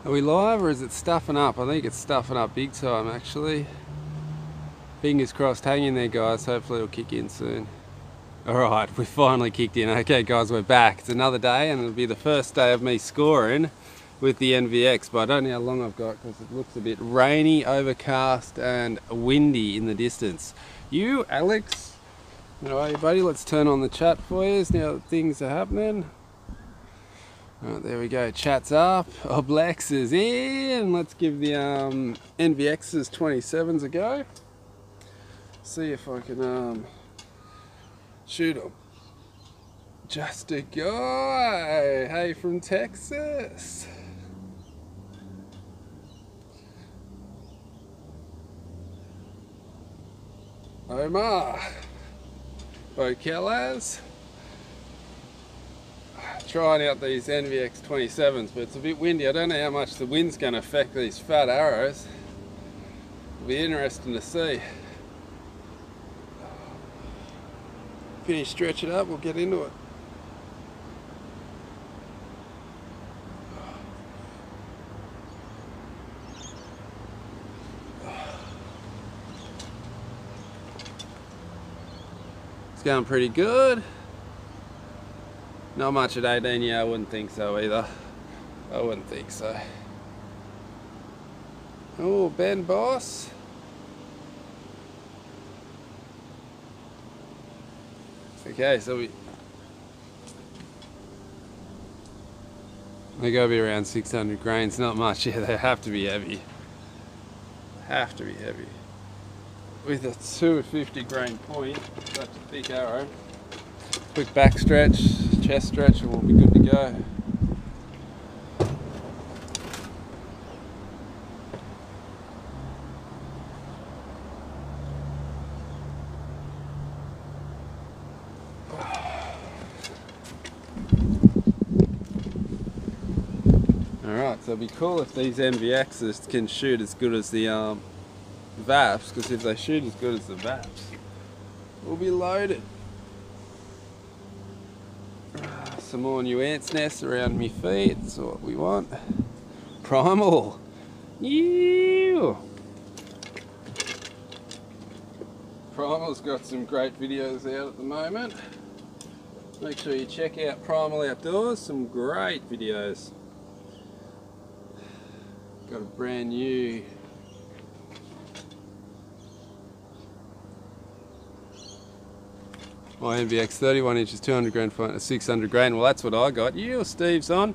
Are we live or is it stuffing up? I think it's stuffing up big time actually. Fingers crossed, hang in there guys, hopefully it'll kick in soon. Alright, we finally kicked in. Okay guys, we're back. It's another day and it'll be the first day of me scoring with the NVX, but I don't know how long I've got because it looks a bit rainy, overcast and windy in the distance. You, Alex, how are you buddy? Let's turn on the chat for you now that things are happening. Alright, there we go, chat's up, Oblex is in, let's give the NVX's 27s a go. See if I can shoot them. Just a guy, hey from Texas. Omar, Bokellas. Trying out these NVX 27s, but it's a bit windy. I don't know how much the wind's going to affect these fat arrows. It'll be interesting to see. Finish, stretch it up, we'll get into it. It's going pretty good. Not much at 18, yeah, I wouldn't think so either. I wouldn't think so. Oh, Ben Boss. Okay, so they gotta be around 600 grains, not much. Yeah, they have to be heavy. Have to be heavy. With a 250 grain point, such a thick arrow. Quick back stretch, chest stretch, and we'll be good to go. Alright, so it'd be cool if these NVXs can shoot as good as the VAPs, because if they shoot as good as the VAPs, we'll be loaded. Some more new ants nests around my feet, that's what we want. Primal! Yeah. Primal's got some great videos out at the moment. Make sure you check out Primal Outdoors, some great videos. Got a brand new my NVX 31 inches, 200 grain point, a 600 grain. Well, that's what I got. You, Steve's on.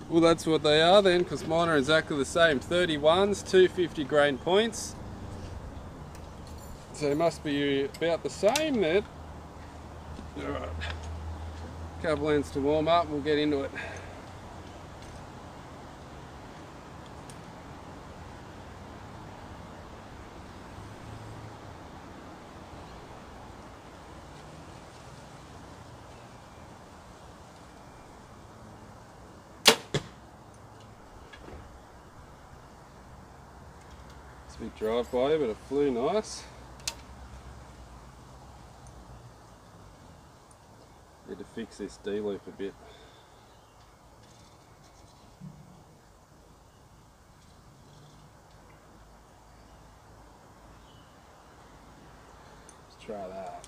Well, that's what they are then, because mine are exactly the same. 31s, 250 grain points. So they must be about the same then. Alright. Couple ends to warm up, we'll get into it. Big drive by, but it flew nice. Need to fix this D-loop a bit. Let's try that.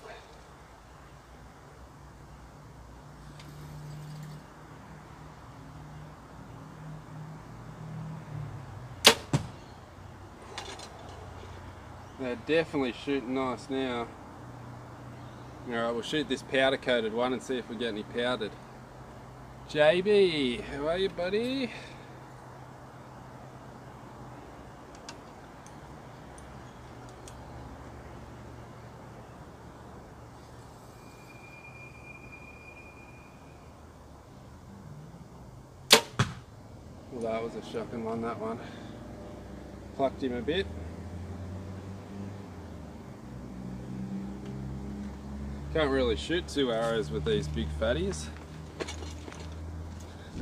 They're definitely shooting nice now. Alright, we'll shoot this powder coated one and see if we get any powdered. JB, how are you buddy? Well, that was a shocking one, that one. Plucked him a bit. Can't really shoot 2 arrows with these big fatties.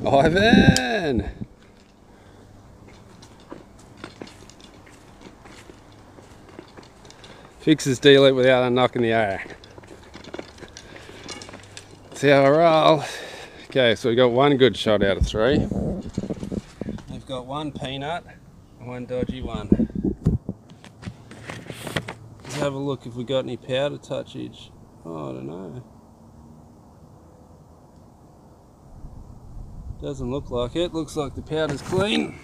Ivan! Fixes D-loop without unknocking the arrow. See how I roll. Okay, so we got one good shot out of 3. They've we've got one peanut and one dodgy one. Let's have a look if we got any powder touchage. Oh, I don't know. Doesn't look like it. Looks like the powder's clean.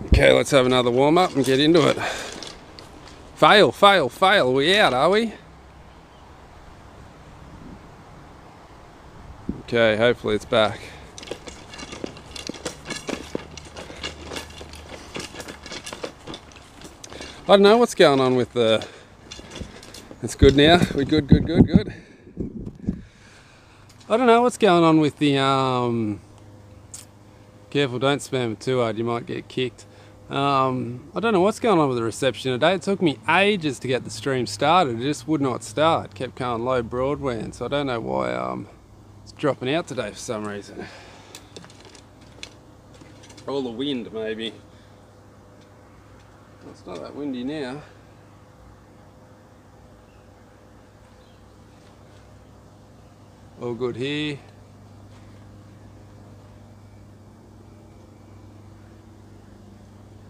Okay, let's have another warm up and get into it. Fail, fail, fail. Are we out, are we? Okay, hopefully it's back. I don't know what's going on with the... It's good now. We're good, good, good, good. I don't know what's going on with the... Careful, don't spam it too hard, you might get kicked. I don't know what's going on with the reception today. It took me ages to get the stream started. It just would not start. It kept going low broadband, so I don't know why it's dropping out today for some reason. Or the wind, maybe. Well, it's not that windy now. All good here.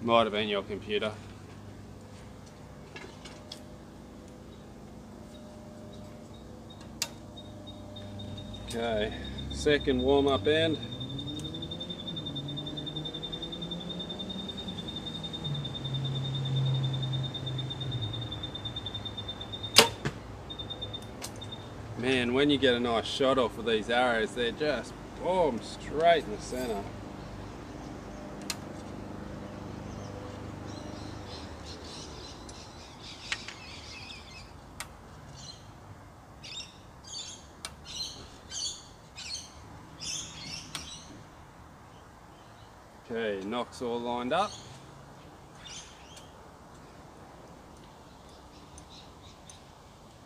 Might have been your computer. Okay, second warm-up end. Man, when you get a nice shot off of these arrows, they're just boom, straight in the center. Okay, knocks all lined up.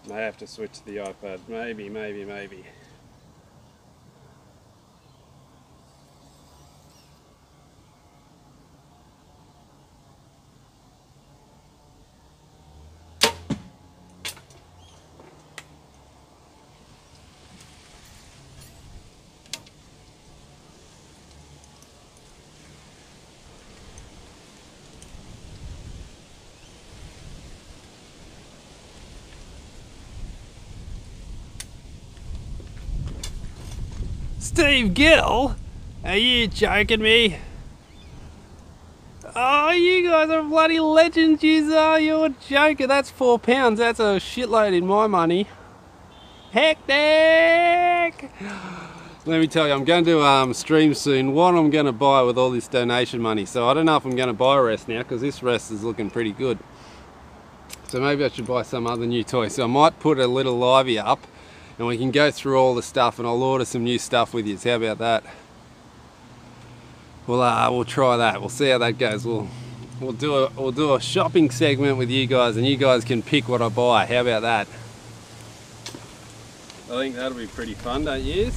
May have to switch to the iPad. Maybe. Steve Gill? Are you joking me? Oh, you guys are bloody legends, you are. You're joking. That's £4. That's a shitload in my money. Hectic! Let me tell you, I'm going to stream soon what I'm going to buy with all this donation money. So I don't know if I'm going to buy a rest now because this rest is looking pretty good. So maybe I should buy some other new toy. So I might put a little livey up and we can go through all the stuff and I'll order some new stuff with you. How about that? We'll try that. We'll see how that goes. We'll do a shopping segment with you guys and you guys can pick what I buy. How about that? I think that'll be pretty fun, don't you?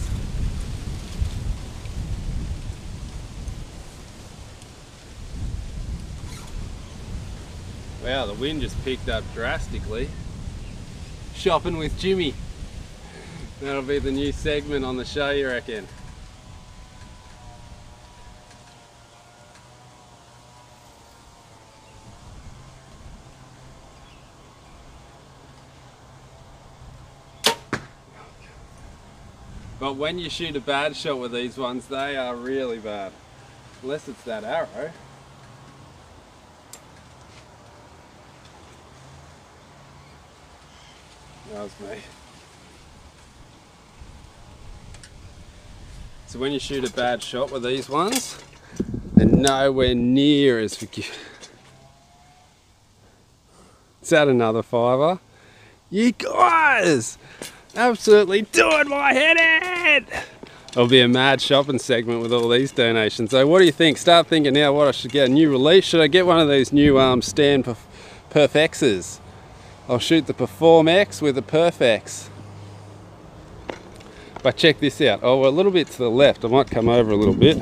Wow, the wind just picked up drastically. Shopping with Jimi. That'll be the new segment on the show, you reckon? But when you shoot a bad shot with these ones, they are really bad. Unless it's that arrow. That was me. So when you shoot a bad shot with these ones, they're nowhere near as forgiving. Is that another fiver? You guys! Absolutely doing my head in! It'll be a mad shopping segment with all these donations. So what do you think? Start thinking now what I should get. A new release? Should I get one of these new stand Perf-X's? I'll shoot the Perform X with a Perf-X. But check this out. Oh, we're a little bit to the left. I might come over a little bit.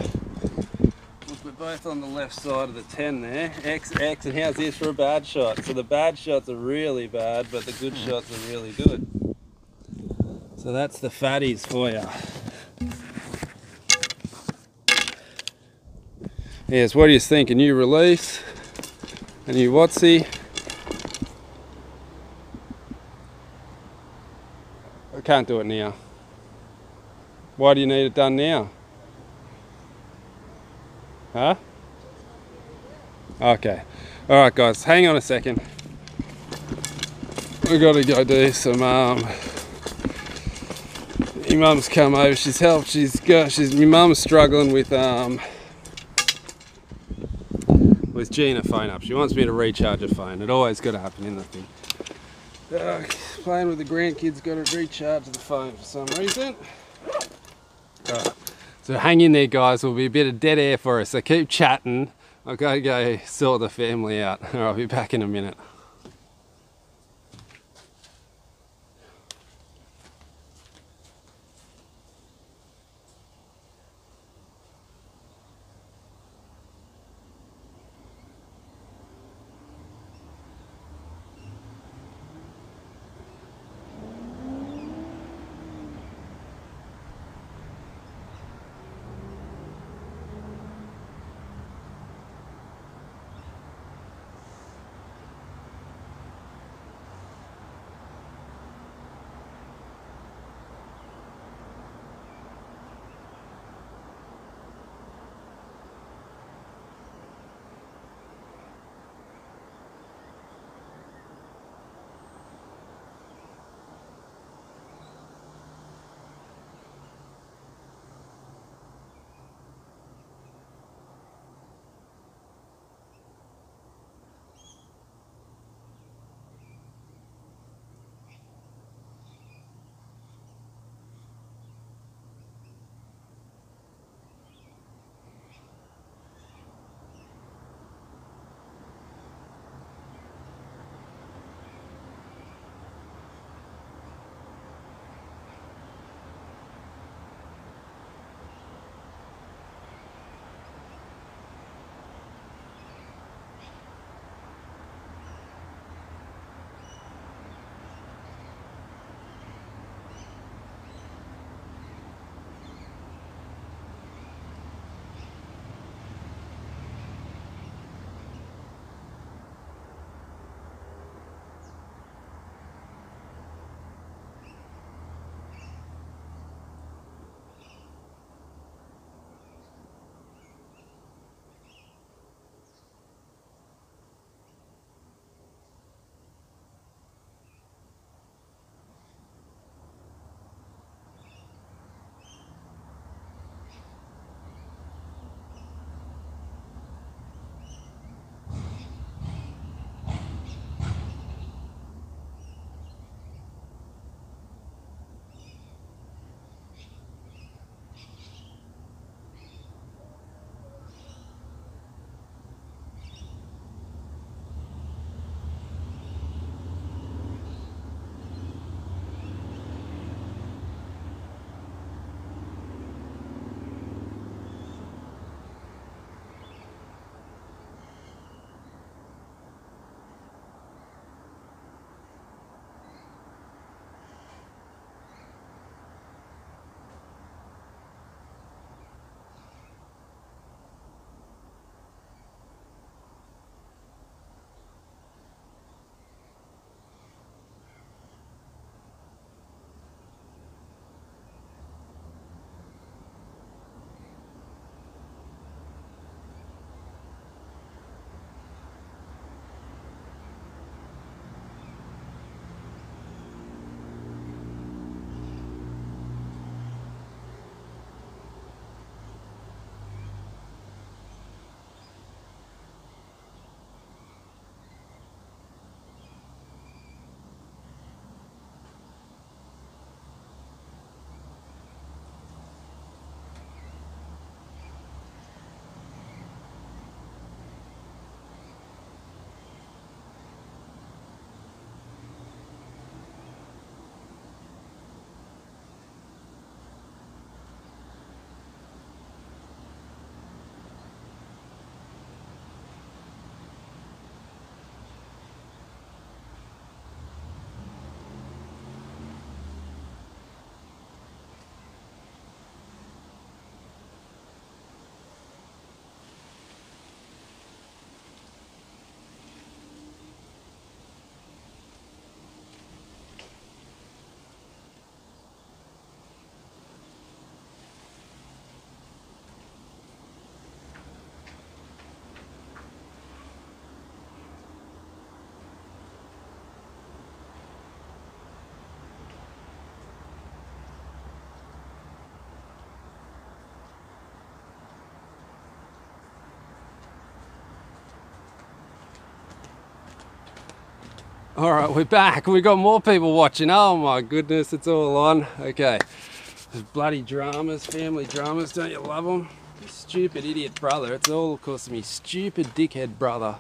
Look both on the left side of the 10 there. X, X, and how's this for a bad shot? So the bad shots are really bad, but the good shots are really good. So that's the fatties for you. Yes, what do you think? A new release? A new Watsy? I can't do it now. Why do you need it done now? Huh? Okay. Alright guys, hang on a second. We've got to go do some, my mum's come over, she's helped, my mum's struggling with G and her phone up. She wants me to recharge her phone. It always got to happen in the thing. Playing with the grandkids, got to recharge the phone for some reason. Alright, so hang in there guys, there'll be a bit of dead air for us, so keep chatting. I'll go sort the family out. Alright, I'll be back in a minute. Alright, we're back. We got more people watching. Oh my goodness, it's all on. Okay. There's bloody dramas, family dramas, don't you love them? You stupid idiot brother. It's all because of me stupid dickhead brother.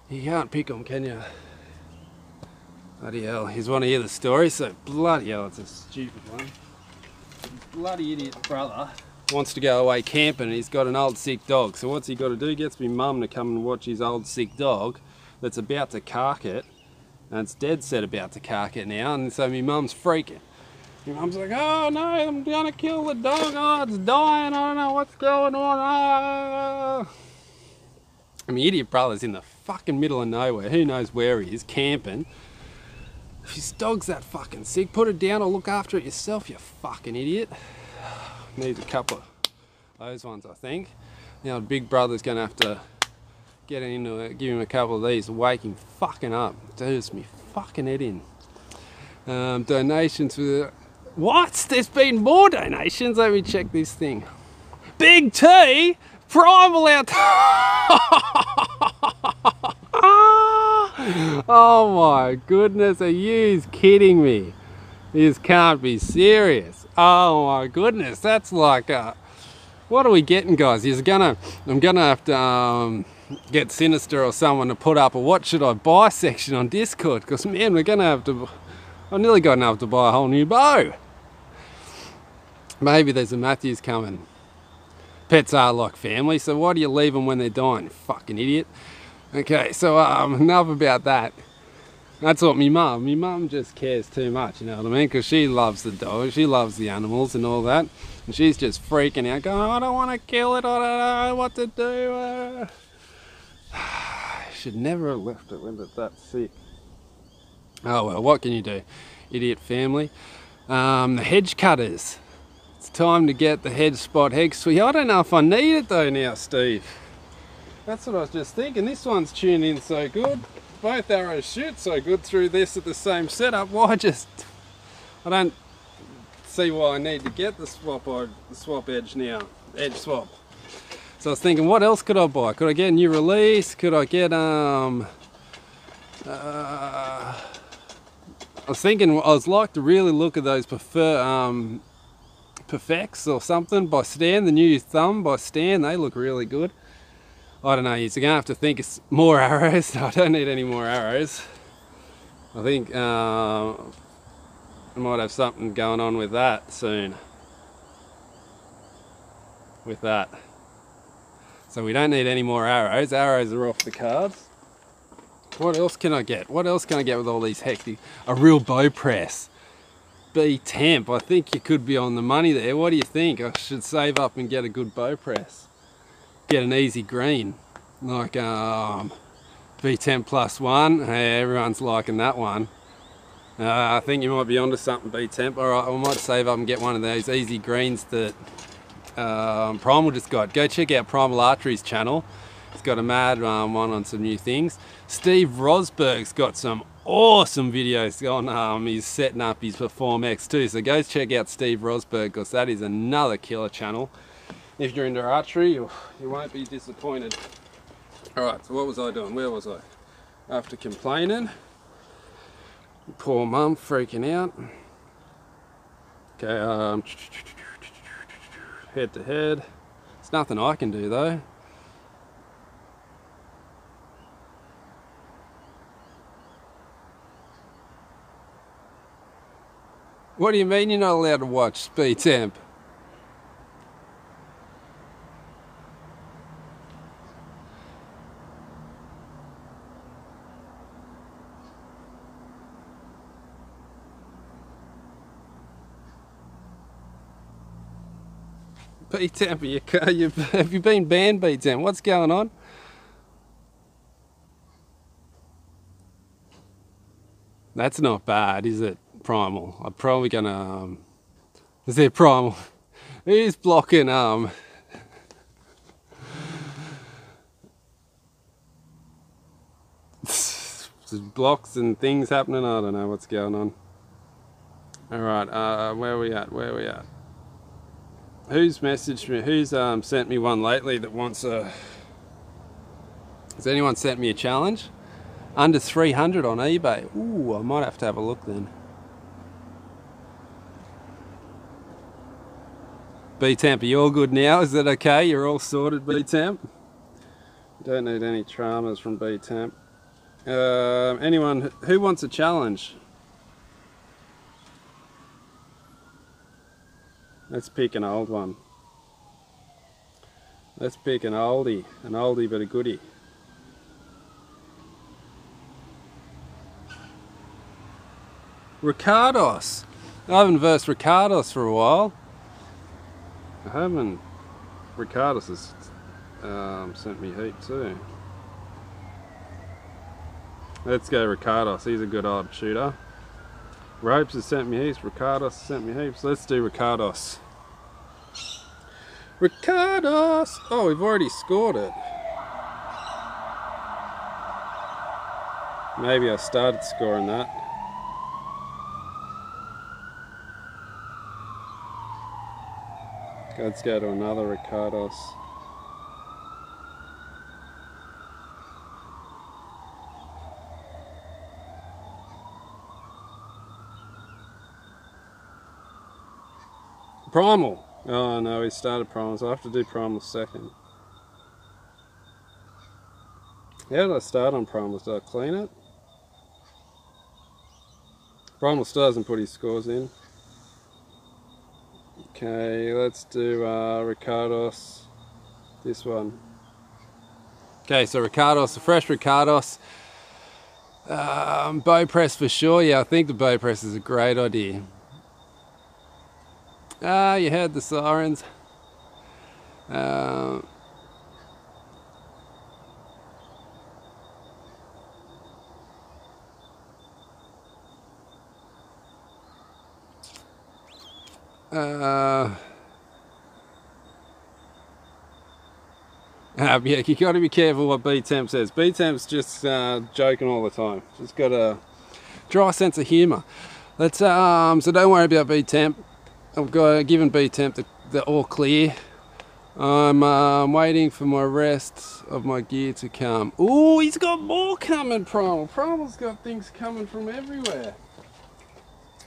You can't pick him, can you? Bloody hell. He's want to hear the story, so bloody hell, it's a stupid one. His bloody idiot brother wants to go away camping and he's got an old sick dog. So what's he got to do? He gets me mum to come and watch his old sick dog that's about to cark it. And it's dead set about to cark it now, and so my mum's freaking. My mum's like, oh no, I'm gonna kill the dog, oh it's dying, I don't know what's going on. Ah. And my idiot brother's in the fucking middle of nowhere, who knows where he is, camping. If his dog's that fucking sick, put it down or look after it yourself, you fucking idiot. Needs a couple of those ones, I think. Now the big brother's gonna have to get into it, give him a couple of these, wake him fucking up. Does me fucking head in. Donations for what? There's been more donations. Let me check this thing. Big T, primal out. Oh my goodness, are you kidding me? This can't be serious. Oh my goodness, that's like what are we getting, guys? I'm gonna have to get Sinister or someone to put up a what should I buy section on Discord, because man, we're gonna have to, I've nearly got enough to buy a whole new bow. Maybe there's a Mathews coming. Pets are like family, so why do you leave them when they're dying, you fucking idiot? Okay, so enough about that. That's what my mum just cares too much, you know what I mean, because she loves the dog, she loves the animals and all that, and she's just freaking out going, I don't want to kill it, I don't know what to do. Should never have left it when it's that sick. Oh well, what can you do, idiot family? The hedge cutters. It's time to get the hedge spot hex sweep. I don't know if I need it though now, Steve. That's what I was just thinking. This one's tuned in so good. Both arrows shoot so good through this at the same setup. Why I don't see why I need to get the swap edge now. Edge swap. So I was thinking, what else could I buy? Could I get a new release? Could I get I was thinking I was like to really look at those F.A.C.T or something by Stan, the new thumb by Stan. They look really good. I don't know, you're gonna have to think it's more arrows. I don't need any more arrows. I think I might have something going on with that soon. With that. So we don't need any more arrows. Arrows are off the cards. What else can I get? What else can I get with all these hectic? A real bow press. B-temp. I think you could be on the money there. What do you think? I should save up and get a good bow press. Get an easy green. Like B-temp +1. Hey, everyone's liking that one. I think you might be onto something, B-temp. Alright, I might save up and get one of those easy greens that Primal just got. Go check out Primal Archery's channel. He's got a mad one on some new things. Steve Rosberg's got some awesome videos on he's setting up his Perform X2. So go check out Steve Rosberg, because that is another killer channel. If you're into archery, you won't be disappointed. Alright, so what was I doing? Where was I? After complaining. Poor mum freaking out. Okay, head to head. There's nothing I can do though. What do you mean you're not allowed to watch Speed Temp? B-temp, have you been banned, B-temp? What's going on? That's not bad, is it, Primal? I'm probably gonna, is there Primal? Who's blocking, there's blocks and things happening, I don't know what's going on. Alright, where are we at, Who's messaged me, who's sent me one lately that wants a... Has anyone sent me a challenge? Under 300 on eBay. Ooh, I might have to have a look then. B-Temp, are you all good now? Is that okay? You're all sorted, B-Temp? Don't need any traumas from B-Temp. Anyone who wants a challenge? Let's pick an old one. Let's pick an oldie but a goodie. Ricardos. I haven't versed Ricardos for a while. I haven't. Ricardos has sent me heat too. Let's go Ricardos. He's a good odd shooter. Ropes has sent me heaps. Ricardos has sent me heaps. Let's do Ricardos. Ricardos! Oh, we've already scored it. Maybe I started scoring that. Let's go to another Ricardos. Primal. Oh no, we started primal, so I have to do primal second. How did I start on primal? Did I clean it? Primal still hasn't put his scores in. Okay, let's do Ricardos. This one. Okay, so Ricardos, the fresh Ricardos. Bow press for sure. Yeah, I think the bow press is a great idea. Ah, you heard the sirens. Yeah, you got to be careful what B-Temp says. B-Temp's just joking all the time. Just got a dry sense of humour. Let's so don't worry about B-Temp. I've given B-Temp the all clear. I'm waiting for my rest of my gear to come. Ooh, he's got more coming, Primal. Primal's got things coming from everywhere.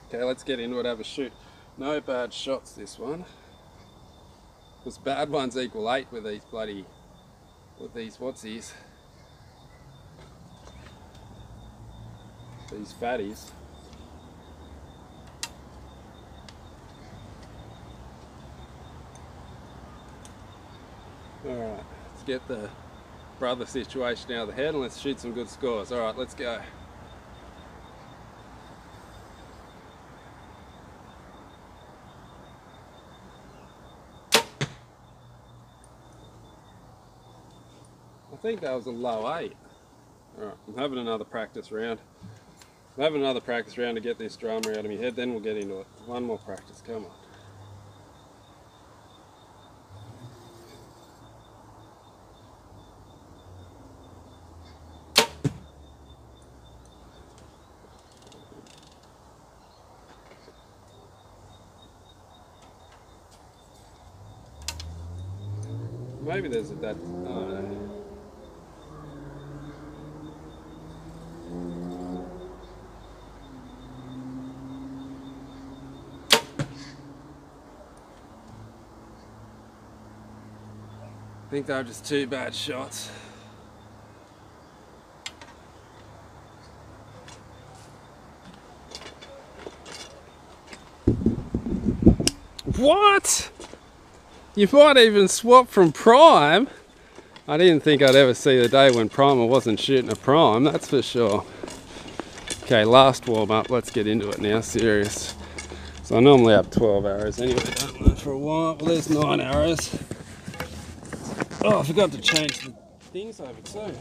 Okay, let's get into it, have a shoot. No bad shots this one. Because bad ones equal 8 with these bloody... with these, what's these? These fatties. Alright, let's get the brother situation out of the head and let's shoot some good scores. Alright, let's go. I think that was a low 8. Alright, I'm having another practice round. I'm having another practice round to get this drama out of my head, then we'll get into it. One more practice, come on. Maybe there's that. I think they were just 2 bad shots. What? You might even swap from prime. I didn't think I'd ever see the day when Primal wasn't shooting a prime, that's for sure. Okay, last warm up, let's get into it now, serious. So I normally have 12 arrows anyway, don't know for a while. Well, there's 9 arrows. Oh, I forgot to change the things over too.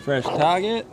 Fresh target.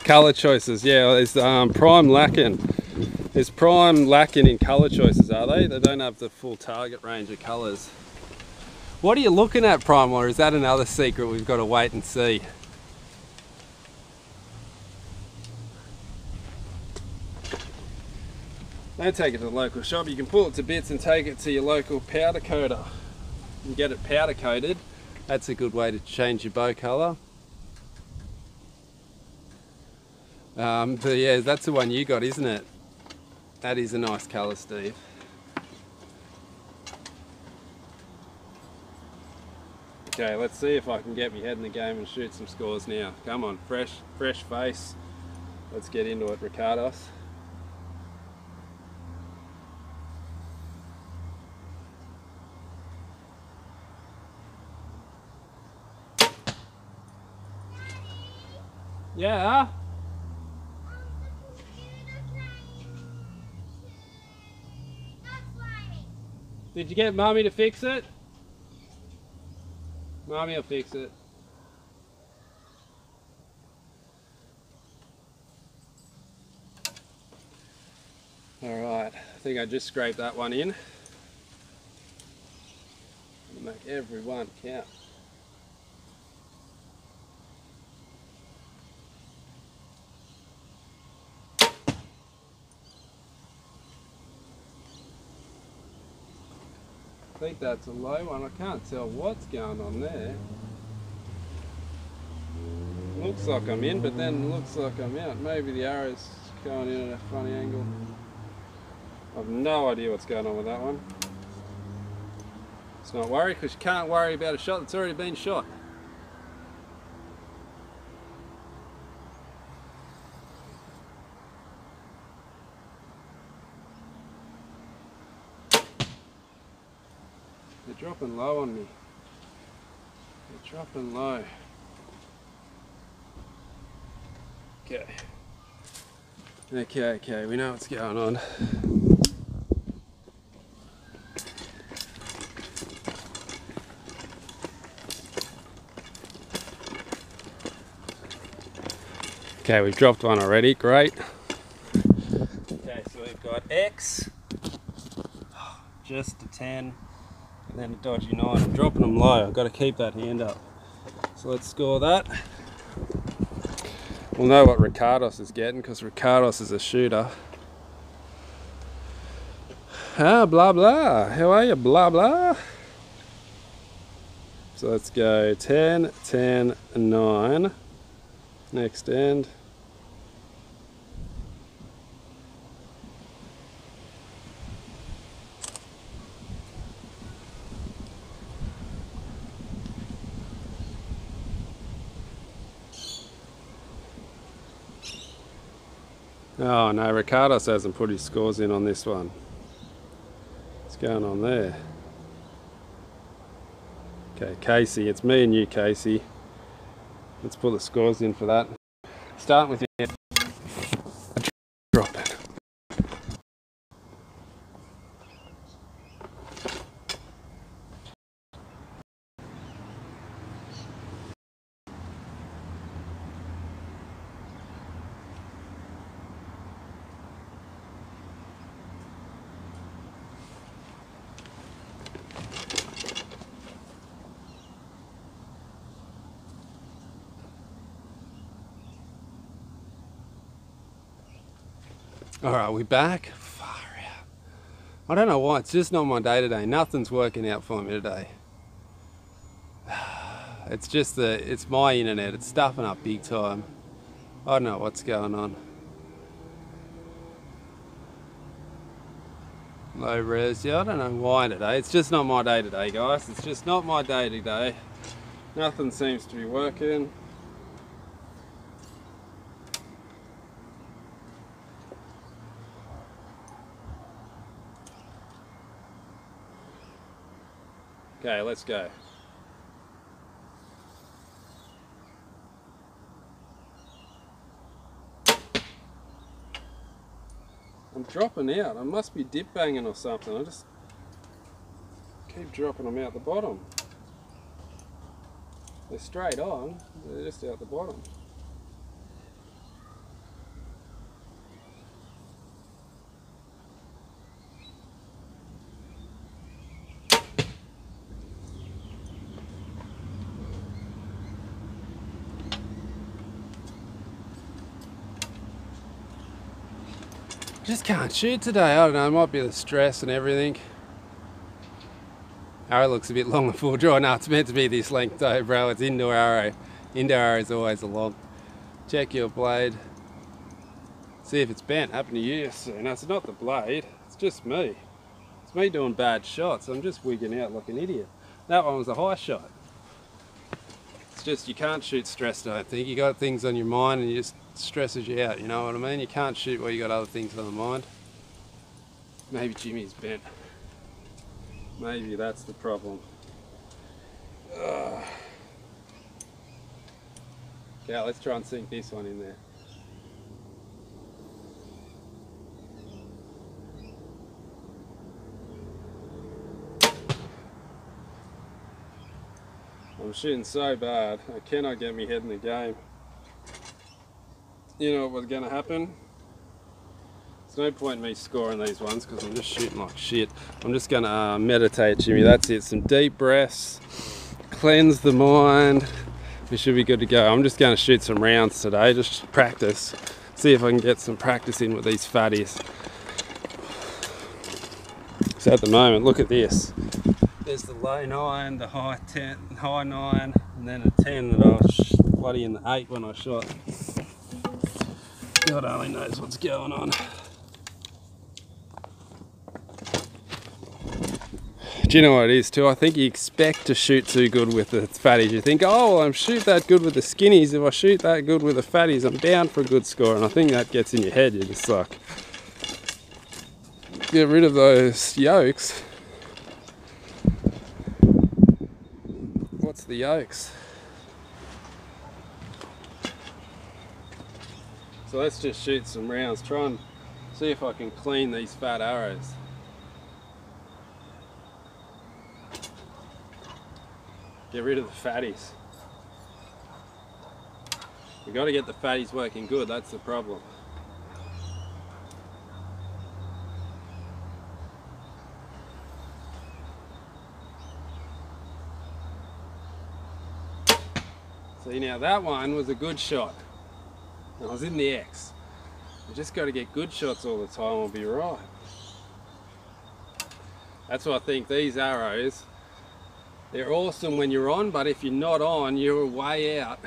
Colour choices, yeah, there's prime lacking. There's prime lacking in colour choices, are they? They don't have the full target range of colours. What are you looking at, Prime, or is that another secret we've got to wait and see? Don't take it to the local shop. You can pull it to bits and take it to your local powder coater and get it powder coated. That's a good way to change your bow colour. But yeah, that's the one you got, isn't it? That is a nice colour, Steve. Okay, let's see if I can get my head in the game and shoot some scores now. Come on, fresh face. Let's get into it, Ricardos. Yeah? Did you get Mummy to fix it? Mummy will fix it. Alright, I think I just scraped that one in. Make every one count. I think that's a low one. I can't tell what's going on there. Looks like I'm in, but then looks like I'm out. Maybe the arrow's going in at a funny angle. I've no idea what's going on with that one. Let's not worry, because you can't worry about a shot that's already been shot. They're dropping low on me. They're dropping low. Okay, we know what's going on. Okay, we've dropped one already, great. Okay, so we've got X, just a 10, and then a dodgy 9. I'm dropping them low, I've got to keep that hand up. So let's score that. We'll know what Ricardos is getting, because Ricardos is a shooter. Ah, blah blah, how are you, blah blah? So let's go 10, 10, 9. Next end. Oh no, Ricardos hasn't put his scores in on this one. What's going on there? Okay, Casey, it's me and you, Casey. Let's put the scores in for that. Start with your drop it. Alright, we back? Far out. I don't know why, it's just not my day today. Nothing's working out for me today. It's just it's my internet, it's stuffing up big time. I don't know what's going on. Low res, yeah, I don't know why today. It's just not my day today, guys. It's just not my day today. Nothing seems to be working. Okay, let's go. I'm dropping out. I must be dip banging or something. I just keep dropping them out the bottom. They're straight on, they're just out the bottom. Just can't shoot today. I don't know, it might be the stress and everything. Arrow looks a bit long and full draw. No, it's meant to be this length though, bro. It's indoor arrow. Indoor arrow is always a long. Check your blade. See if it's bent. Happened to you soon. No, it's not the blade. It's just me. It's me doing bad shots. I'm just wigging out like an idiot. That one was a high shot. It's just you can't shoot stressed, I don't think. You got things on your mind and it just stresses you out, you know what I mean? You can't shoot while you got other things on the mind. Maybe Jimmy's bent. Maybe that's the problem. Yeah, let's try and sink this one in there. I'm shooting so bad, I cannot get me head in the game. You know what was going to happen? There's no point in me scoring these ones because I'm just shooting like shit. I'm just going to meditate, Jimmy. That's it. Some deep breaths, cleanse the mind. We should be good to go. I'm just going to shoot some rounds today, just practice. See if I can get some practice in with these fatties. So at the moment, look at this. There's the low 9, the high 10, high 9, and then a 10 that I was bloody in the 8 when I shot. God only knows what's going on. Do you know what it is too? I think you expect to shoot too good with the fatties. You think, oh, well, I'm shoot that good with the skinnies. If I shoot that good with the fatties, I'm down for a good score. And I think that gets in your head. You're just like, get rid of those yolks. What's the yolks? So let's just shoot some rounds. Try and see if I can clean these fat arrows. Get rid of the fatties. We've got to get the fatties working good, that's the problem. See, now that one was a good shot. I was in the X. You just got to get good shots all the time, we'll be right. That's why I think these arrows, they're awesome when you're on, but if you're not on, you're way out.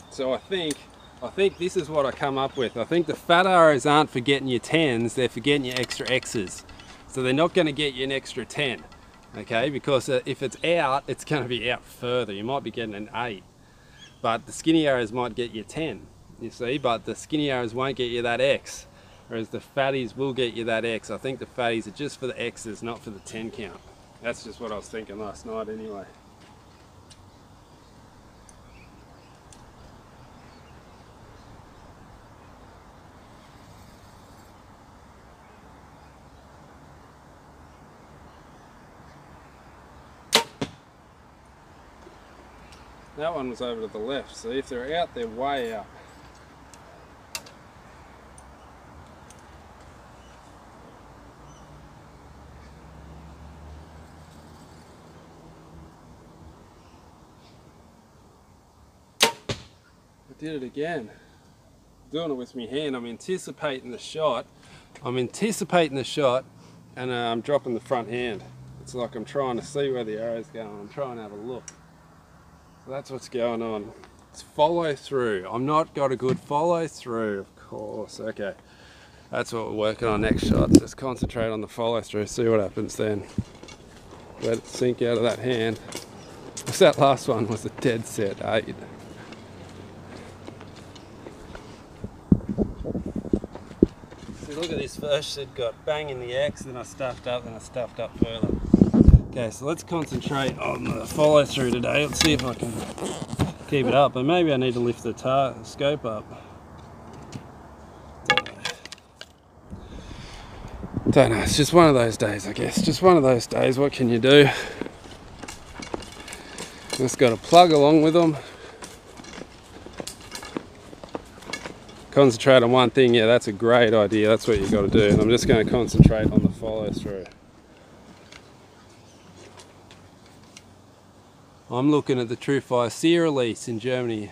So I think this is what I come up with. I think the fat arrows aren't for getting your 10s, they're for getting your extra X's. So they're not going to get you an extra 10, okay? Because if it's out, it's going to be out further. You might be getting an 8, but the skinny arrows might get you 10, you see, but the skinny arrows won't get you that X, whereas the fatties will get you that X. I think the fatties are just for the X's, not for the 10 count. That's just what I was thinking last night anyway. That one was over to the left, so if they're out, they're way out. I did it again. I'm doing it with my hand. I'm anticipating the shot. And I'm dropping the front hand. It's like I'm trying to see where the arrow's going. I'm trying to have a look. So that's what's going on. It's follow through. I'm not got a good follow through, of course. Okay, that's what we're working on next shot. Just concentrate on the follow through, see what happens then. Let it sink out of that hand. Because that last one was a dead set 8. See, look at this first shot, got bang in the X, then I stuffed up, further. Okay, so let's concentrate on the follow through today. Let's see if I can keep it up, but maybe I need to lift the scope up. Don't know, it's just one of those days, I guess. Just one of those days, what can you do? Just got to plug along with them. Concentrate on one thing, yeah, that's a great idea. That's what you got to do. And I'm just going to concentrate on the follow through. I'm looking at the F.A.C.T release in Germany.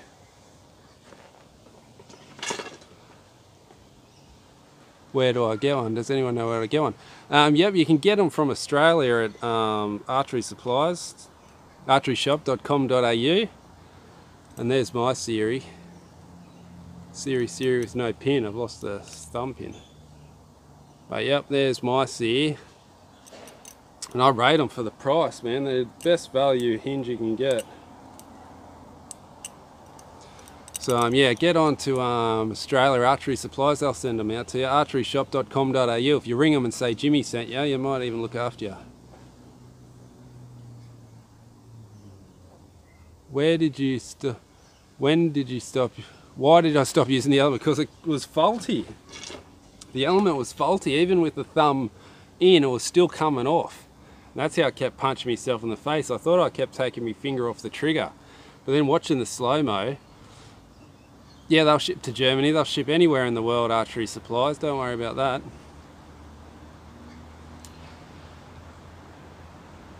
Where do I get one? Does anyone know where to get one? Yep, you can get them from Australia at Archery Supplies, archeryshop.com.au. And there's my Siri. Siri with no pin. I've lost the thumb pin. But yep, there's my Siri. And I rate them for the price, man. They're the best value hinge you can get. So yeah, get on to Australia Archery Supplies. They'll send them out to you. archeryshop.com.au. If you ring them and say Jimmy sent you, you might even look after you. When did you stop? Why did I stop using the element? Because it was faulty. The element was faulty. Even with the thumb in, it was still coming off. And that's how I kept punching myself in the face. I thought I kept taking my finger off the trigger. But then watching the slow-mo, yeah, they'll ship to Germany. They'll ship anywhere in the world, Archery Supplies. Don't worry about that.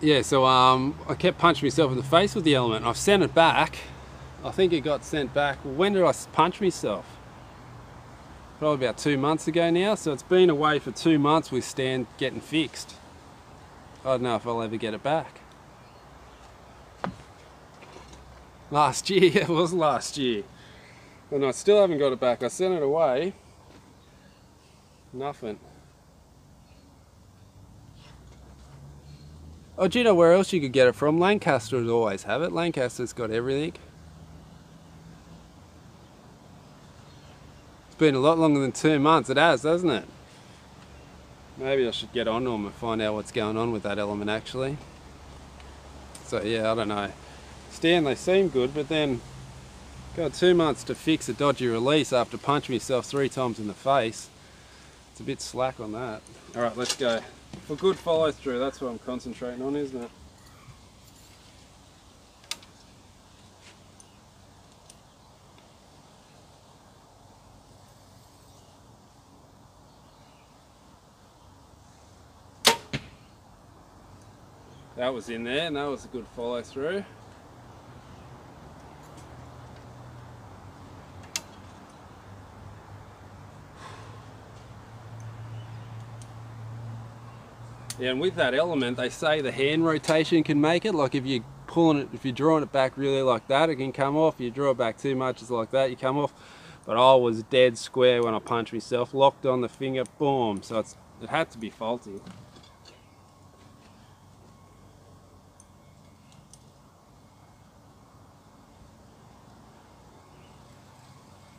Yeah, so I kept punching myself in the face with the element. I've sent it back. I think it got sent back. When did I punch myself? Probably about 2 months ago now. So it's been away for 2 months with Stan getting fixed. I don't know if I'll ever get it back. Last year, it was last year. And I still haven't got it back. I sent it away. Nothing. Oh, do you know where else you could get it from? Lancaster would always have it. Lancaster's got everything. It's been a lot longer than 2 months. It has, hasn't it? Maybe I should get on to them and find out what's going on with that element actually. So yeah, I don't know. Stan, they seem good, but then got 2 months to fix a dodgy release after punching myself 3 times in the face. It's a bit slack on that. Alright, let's go. For good follow through, that's what I'm concentrating on, isn't it? That was in there and that was a good follow through. Yeah, and with that element, they say the hand rotation can make it. Like if you're pulling it, if you're drawing it back really like that, it can come off. If you draw it back too much, it's like that, you come off. But I was dead square when I punched myself, locked on the finger, boom. So it had to be faulty.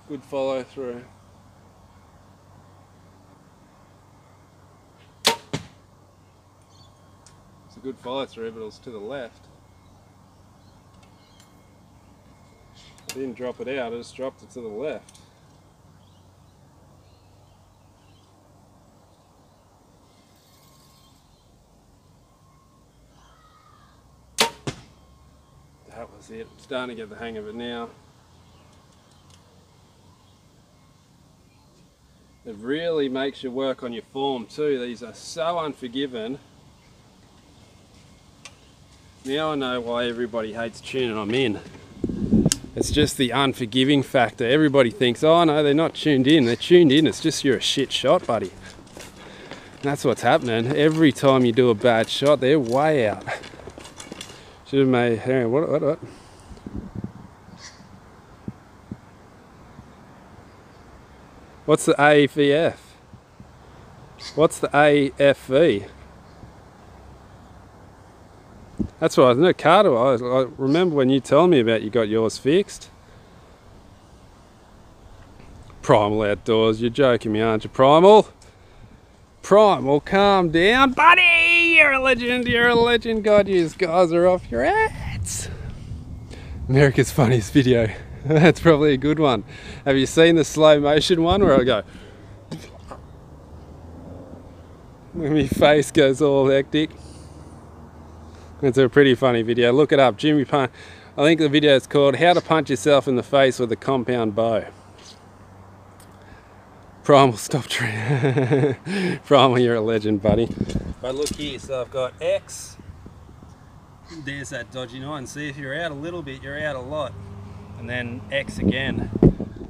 Good follow through. It's a good follow through, but it was to the left. I didn't drop it out, I just dropped it to the left. That was it. I'm starting to get the hang of it now. It really makes you work on your form too. These are so unforgiving. Now I know why everybody hates tuning I'm in. It's just the unforgiving factor. Everybody thinks, oh no, they're not tuned in. They're tuned in, it's just you're a shit shot, buddy. And that's what's happening. Every time you do a bad shot, they're way out. Should have made, hang on, what? What's the AVF? What's the AFV? That's right, isn't it? Carter, I remember when you told me about you got yours fixed. Primal Outdoors, you're joking me, aren't you, Primal? Primal, calm down. Buddy, you're a legend, you're a legend. God, you guys are off your hats. America's funniest video. That's probably a good one. Have you seen the slow motion one where I go when my face goes all hectic? It's a pretty funny video. Look it up. Jimi punch. I think the video is called How to Punch Yourself in the Face with a Compound Bow. Primal, stop trying. Primal, you're a legend, buddy. But look here, so I've got X. There's that dodgy 9. See, if you're out a little bit, you're out a lot. And then X again.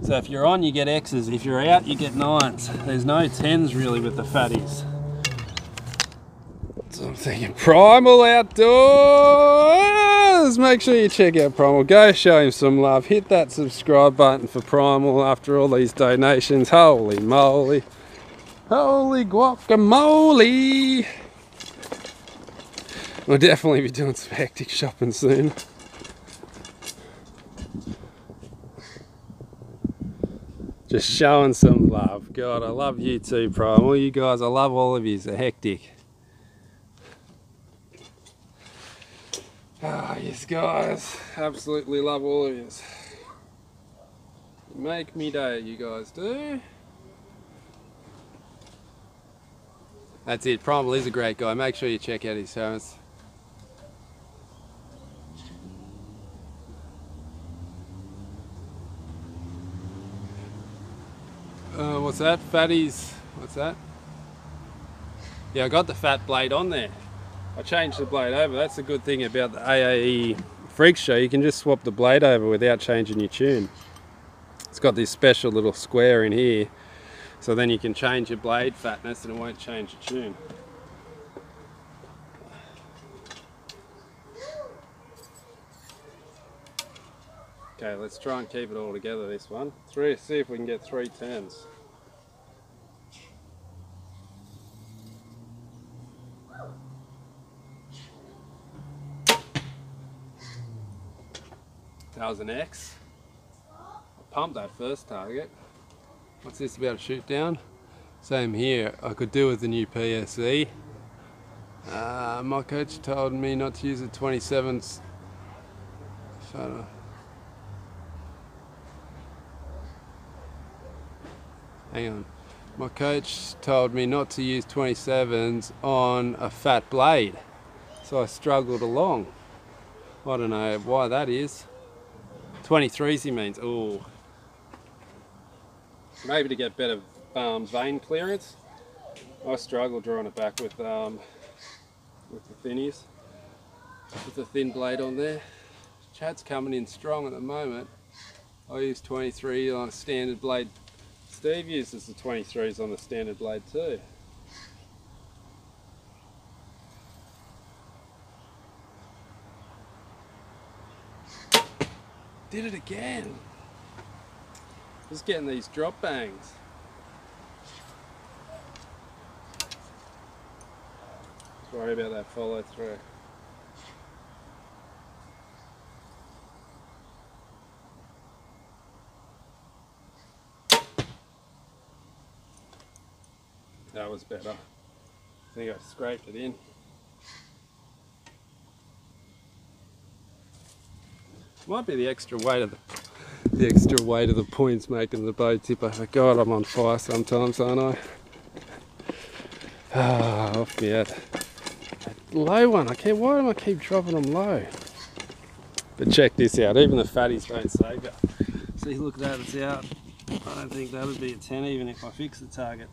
So if you're on, you get X's. If you're out, you get 9s. There's no 10s really with the fatties. So I'm thinking Primal Outdoors! Make sure you check out Primal. Go show him some love. Hit that subscribe button for Primal after all these donations. Holy moly. Holy guacamole! We'll definitely be doing some hectic shopping soon. Just showing some love. God, I love you too, Primal. You guys, I love all of you. They're hectic. Ah, yes, guys. Absolutely love all of you. You make me day, you guys do. That's it. Primal is a great guy. Make sure you check out his homes. What's that? Fatties. What's that? Yeah, I got the fat blade on there. I changed the blade over. That's the good thing about the AAE Freak Show. You can just swap the blade over without changing your tune. It's got this special little square in here. So then you can change your blade fatness and it won't change your tune. Okay, let's try and keep it all together this one. See if we can get 3 turns. That was an X. I pumped that first target. What's this about to shoot down? Same here. I could do with the new PSE. My coach told me not to use the 27s. Hang on. My coach told me not to use 27s on a fat blade. So I struggled along. I don't know why that is. 23s he means. Ooh. Maybe to get better vein clearance. I struggle drawing it back with the thinnies. With the thin blade on there. Chad's coming in strong at the moment. I use 23 on a standard blade. Steve uses the 23s on the standard blade too. Did it again. Just getting these drop bangs. Sorry about that follow through. That was better. I think I scraped it in. Might be the extra weight of the points making the bow tip over. God, I'm on fire sometimes, aren't I? Ah, off me head. Low one. Why do I keep dropping them low? But check this out. Even the fatties don't save you. See, look at that. It's out. I don't think that would be a 10 even if I fix the target.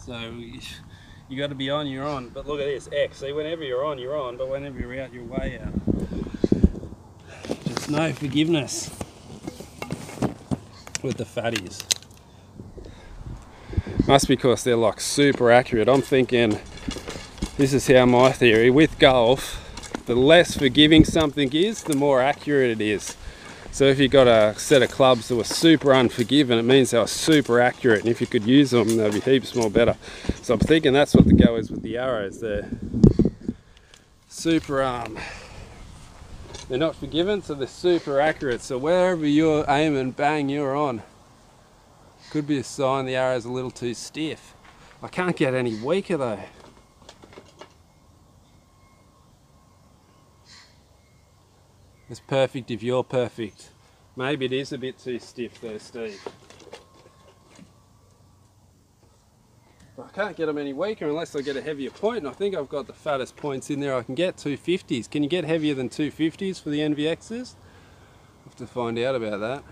So you got to be on, you're on. But look at this, X. See, whenever you're on, you're on. But whenever you're out, you're way out. Just no forgiveness with the fatties. Must be because they're like super accurate. I'm thinking, this is how my theory, with golf, the less forgiving something is, the more accurate it is. So if you've got a set of clubs that were super unforgiving, it means they were super accurate, and if you could use them, they'd be heaps more better. So I'm thinking that's what the go is with the arrows. They're super, they're not forgiving, so they're super accurate. So wherever you're aiming, bang, you're on. Could be a sign the arrow's a little too stiff. I can't get any weaker though. It's perfect if you're perfect. Maybe it is a bit too stiff there, Steve. But I can't get them any weaker unless I get a heavier point, and I think I've got the fattest points in there I can get, 250s. Can you get heavier than 250s for the NVXs? I'll have to find out about that.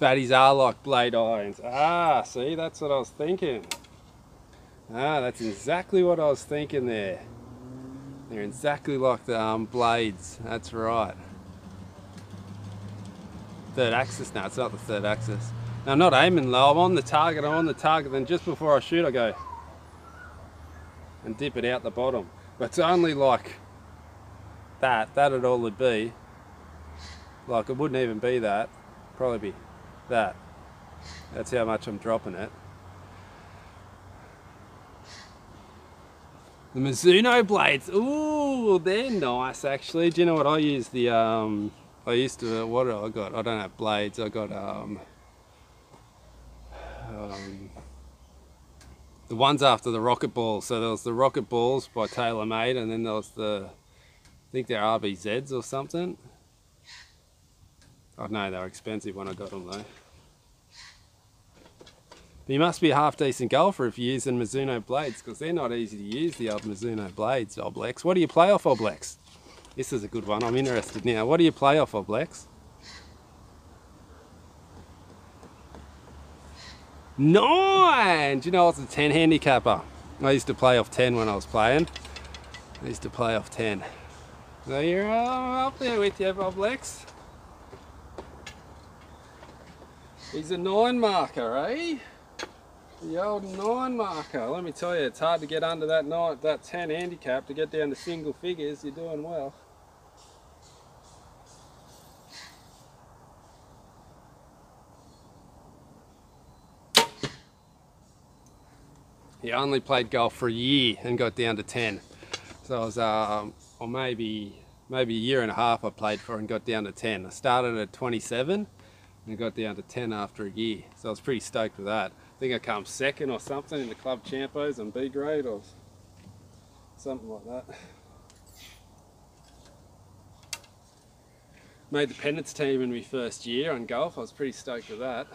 Fatties are like blade irons. Ah, see, that's what I was thinking. Ah, that's exactly what I was thinking there. They're exactly like the blades, that's right. third axis now. It's not the third axis. Now I'm not aiming low, I'm on the target, then just before I shoot I go and dip it out the bottom. But it's only like that'd all it'd be. Like it wouldn't even be that, probably be that. That's how much I'm dropping it. The Mizuno blades, ooh, they're nice actually. Do you know what I use? The I used to, what do I got? I don't have blades, I got the ones after the rocket balls. So there was the rocket balls by TaylorMade, and then there was the, I think they're RBZs or something. I know they were expensive when I got them though. But you must be a half decent golfer if you're using Mizuno blades, because they're not easy to use, the old Mizuno blades, Oblex. What do you play off, Oblex? This is a good one, I'm interested now. What do you play off, Oblex? 9! Do you know what's a 10 handicapper? I used to play off 10 when I was playing. I used to play off 10. So you're up there with you, Oblex. He's a 9 marker, eh? The old 9 marker. Let me tell you, it's hard to get under that 10 handicap to get down to single figures. You're doing well. He only played golf for a year and got down to 10. So I was, or maybe a year and a half I played for and got down to 10. I started at 27 and got down to 10 after a year. So I was pretty stoked with that. I think I come second or something in the club champos on B grade or something like that. Made the Pennants team in my first year on golf. I was pretty stoked with that.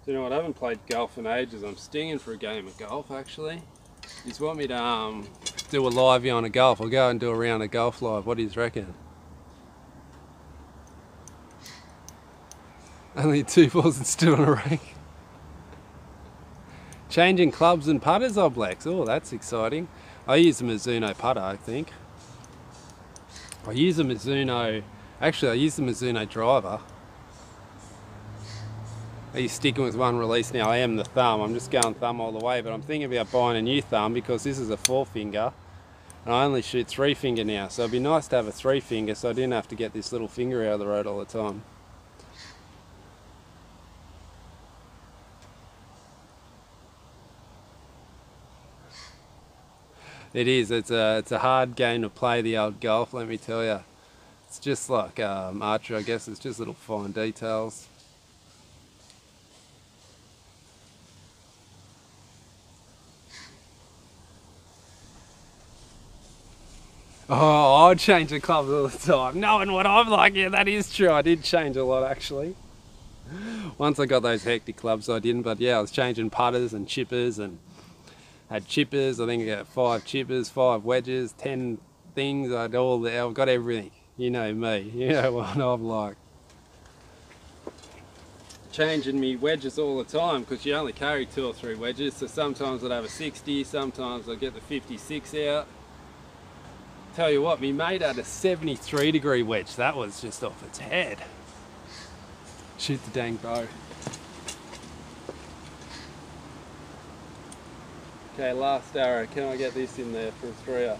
Do you know what, I haven't played golf in ages. I'm stinging for a game of golf actually. You just want me to do a live on a golf? I'll go and do a round of golf live. What do you reckon? Only 2 balls and still on a rank. Changing clubs and putters, Oblex. Oh, that's exciting. I use a Mizuno putter, I think. I use the Mizuno driver. Are you sticking with one release now? I am the thumb. I'm just going thumb all the way, but I'm thinking about buying a new thumb because this is a 4-finger and I only shoot 3-finger now. So it'd be nice to have a 3-finger so I didn't have to get this little finger out of the road all the time. It is. It's a hard game to play, the old golf, let me tell you. It's just like archery, I guess. It's just little fine details. Oh, I'd change the clubs all the time. Knowing what I'm like, yeah, that is true. I did change a lot actually. Once I got those hectic clubs I didn't, but yeah, I was changing putters and chippers and had chippers. I think I got 5 chippers, 5 wedges, 10 things. I've got everything. You know me, you know what I'm like. Changing me wedges all the time because you only carry 2 or 3 wedges. So sometimes I'd have a 60, sometimes I'd get the 56 out. Tell you what, me mate had a 73-degree wedge. That was just off its head. Shoot the dang bow. Okay, last arrow. Can I get this in there for a 3-er?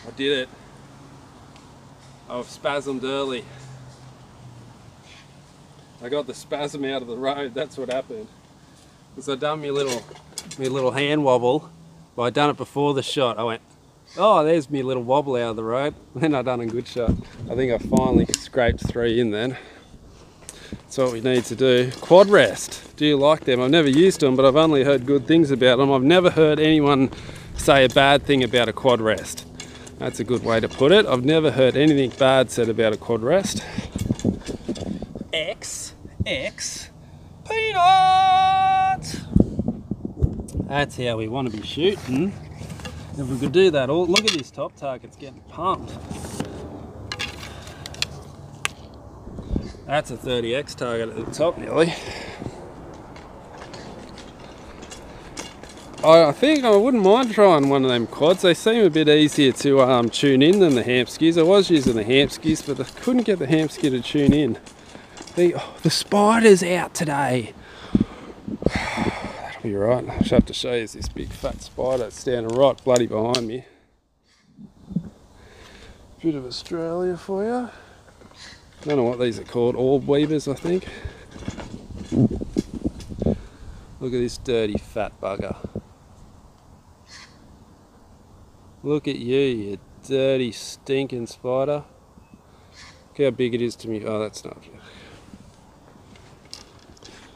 I did it. I've spasmed early. I got the spasm out of the road. That's what happened. Because I done me little hand wobble, but I done it before the shot. I went, oh, there's me little wobble out of the road. Then I done a good shot. I think I finally scraped 3 in then. That's what we need to do. Quad rest. Do you like them? I've never used them, but I've only heard good things about them. I've never heard anyone say a bad thing about a quad rest. That's a good way to put it. I've never heard anything bad said about a quad rest. X peanut. That's how we want to be shooting. If we could do that, all look at this top target's getting pumped. That's a 30x target at the top nearly. I think I wouldn't mind trying one of them quads. They seem a bit easier to tune in than the Hamskis. I was using the Hamskis, but I couldn't get the Hamski to tune in. The spider's out today. That'll be right. I should have to show you this big fat spider that's standing right bloody behind me. Bit of Australia for you. Don't know what these are called. Orb weavers, I think. Look at this dirty fat bugger. Look at you, you dirty stinking spider. Look how big it is to me. Oh, that's not.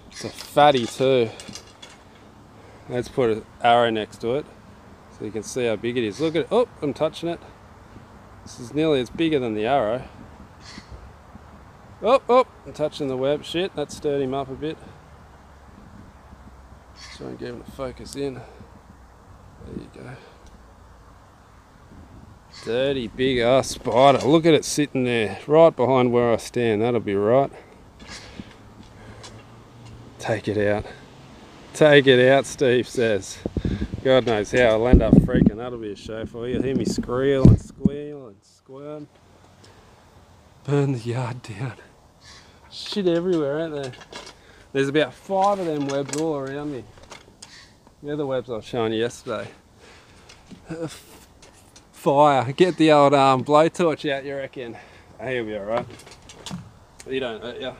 It's a fatty too. Let's put an arrow next to it so you can see how big it is. Look at it. Oh, I'm touching it. This is nearly as bigger than the arrow. Oh, I'm touching the web. Shit, that stirred him up a bit. Try and get him to focus in. There you go. Dirty big ass spider. Look at it sitting there right behind where I stand. That'll be right. Take it out. Take it out, Steve says. God knows how I'll end up freaking. That'll be a show for you. Hear me squeal and squeal and squirm. Burn the yard down. Shit everywhere, ain't there? There's about 5 of them webs all around me. The other webs I was showing you yesterday. Fire. Get the old blowtorch out, you reckon? He'll be alright. You don't hurt you.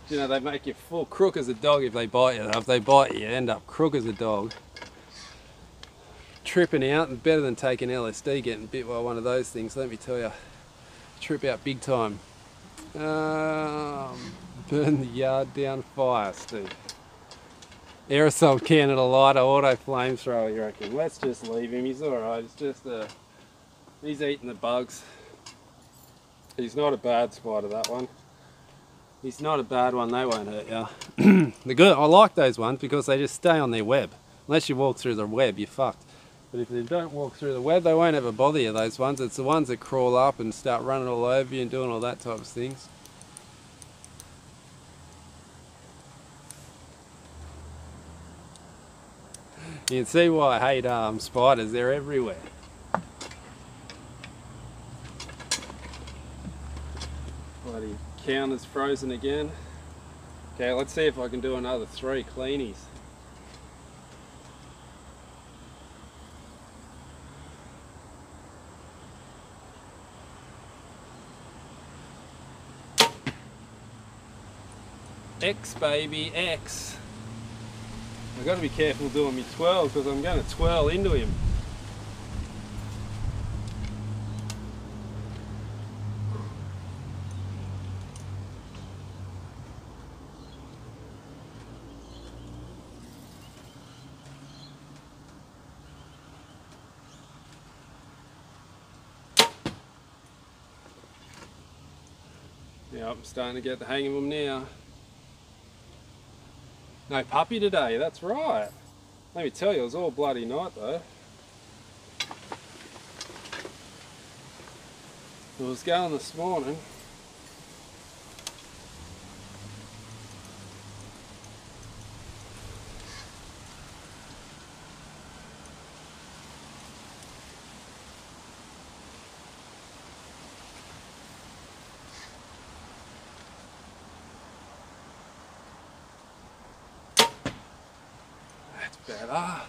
You know, they make you full crook as a dog if they bite you. If they bite you, you end up crook as a dog. Tripping out, and better than taking LSD, getting bit by one of those things, let me tell you. Trip out big time. Burn the yard down, fire, Steve. Aerosol can and a lighter, auto flamethrower, you reckon? Let's just leave him, he's alright. It's just he's eating the bugs. He's not a bad spider, that one. He's not a bad one, they won't hurt you. They're good. I like those ones because they just stay on their web. Unless you walk through the web, you're fucked. But if they don't walk through the web, they won't ever bother you, those ones. It's the ones that crawl up and start running all over you and doing all that type of things. You can see why I hate spiders, they're everywhere. Bloody counter's frozen again. Okay, let's see if I can do another 3 cleanies. X baby, X. I've got to be careful doing me twirl because I'm going to twirl into him. Yeah, I'm starting to get the hang of them now. No puppy today, that's right. Let me tell you, it was all bloody night though. It was going this morning. Better.